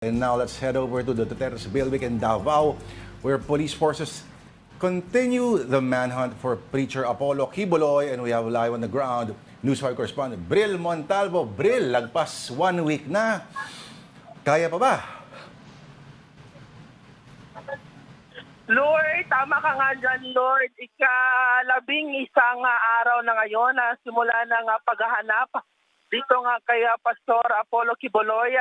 And now let's head over to the Duterte's Bailiwick in Davao, where police forces continue the manhunt for preacher Apollo Kibuloy, and we have live on the ground News 5 correspondent Bril Montalvo. Bril, lagpas 1 week na. Kaya pa ba? Lord, tama ka nga dyan, Lord. Ika-11 araw na ngayon na simula ng paghahanap dito nga kay Pastor Apollo Kibuloy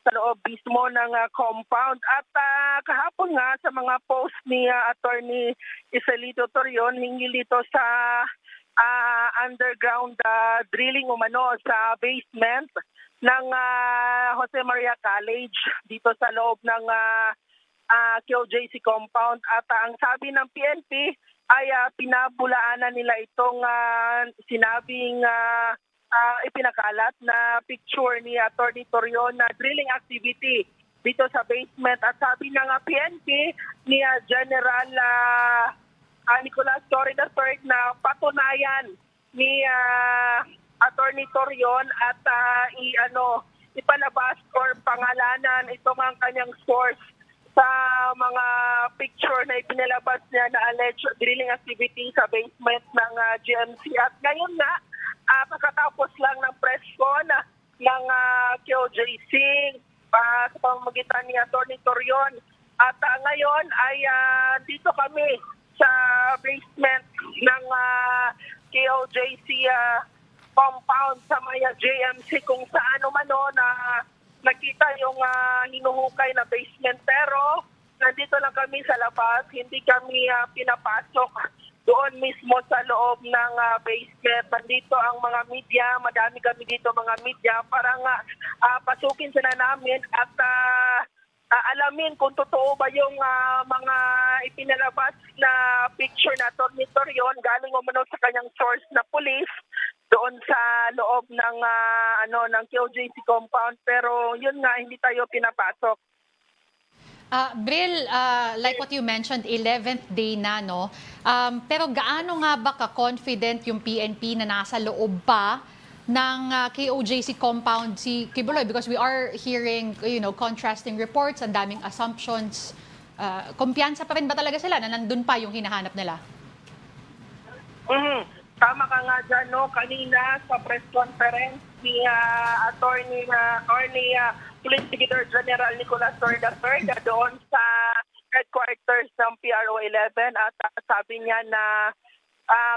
sa loob mismo ng compound. At kahapon nga sa mga post ni Attorney Iselito Torion, hinggil dito sa underground drilling umano sa basement ng Jose Maria College dito sa loob ng QJC compound. At ang sabi ng PNP ay pinabulaanan nila itong sinabing ipinakalat na picture ni Atty. Torion na drilling activity dito sa basement. At sabi ng PNP ni General Nicolas Torre III na patunayan ni Atty. Torion at ipalabas or pangalanan itong ang kanyang source sa mga picture na ipinalabas niya na alleged drilling activity sa basement ng GMC. At ngayon nga, pagkatapos lang ng press con ng QJC sa pamamagitan ni Atty. Torion. At ngayon ay dito kami sa basement ng QJC compound sa Maya JMC kung saan umano na nakita yung hinuhukay na basement. Pero nandito lang kami sa labas, hindi kami pinapasok doon mismo sa loob ng basement. Nandito ang mga media, madami kami dito mga media para nga pasukin sila namin at alamin kung totoo ba yung mga ipinalabas na picture na Atty. Torion galing umano sa kanyang source na police doon sa loob ng ng QJC compound. Pero yun nga, hindi tayo pinapasok. Bril, like what you mentioned, 11th day na, no? Pero gaano nga ba ka-confident yung PNP na nasa loob pa ng QJC compound si Kibuloy? Because we are hearing, contrasting reports, ang daming assumptions. Kumpiyansa pa rin ba talaga sila na nandun pa yung hinahanap nila? Tama ka nga dyan, no? Kanina sa press conference ni Police Brigadier General Nicolas Torre III doon sa headquarters ng PRO 11 at sabi niya na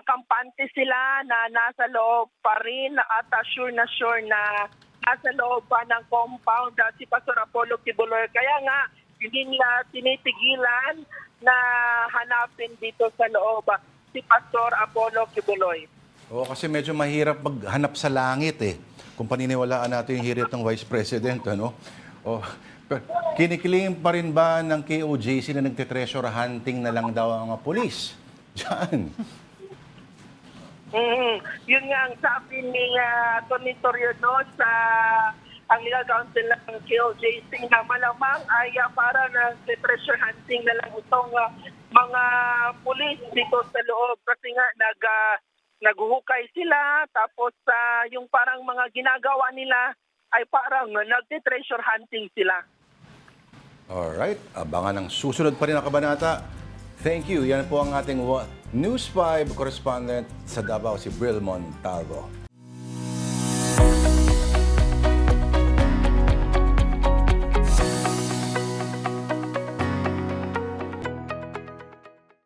kampante sila na nasa loob pa rin at sure na nasa loob pa ng compound si Pastor Apollo Kibuloy. Kaya nga, hindi nila tinitigilan na hanapin dito sa loob si Pastor Apollo Kibuloy. Oo, kasi medyo mahirap maghanap sa langit eh. Kung paniniwalaan natin yung hirit ng Vice President, ano? Oh, kinikiling pa rin ba ng QJC na nagte-treasure hunting na lang daw ang mga pulis? Diyan. Yun nga ang sabi ni Atty. Torion sa ang legal counsel ng QJC na malamang ay para nag-treasure hunting na lang itong mga pulis dito sa loob kasi nga naghuhukay sila tapos yung parang mga ginagawa nila ay parang nagte-treasure hunting sila. Alright, abangan ang susunod pa rin na kabanata. Thank you. Yan po ang ating News 5 correspondent sa Davao, si Bril Montalvo.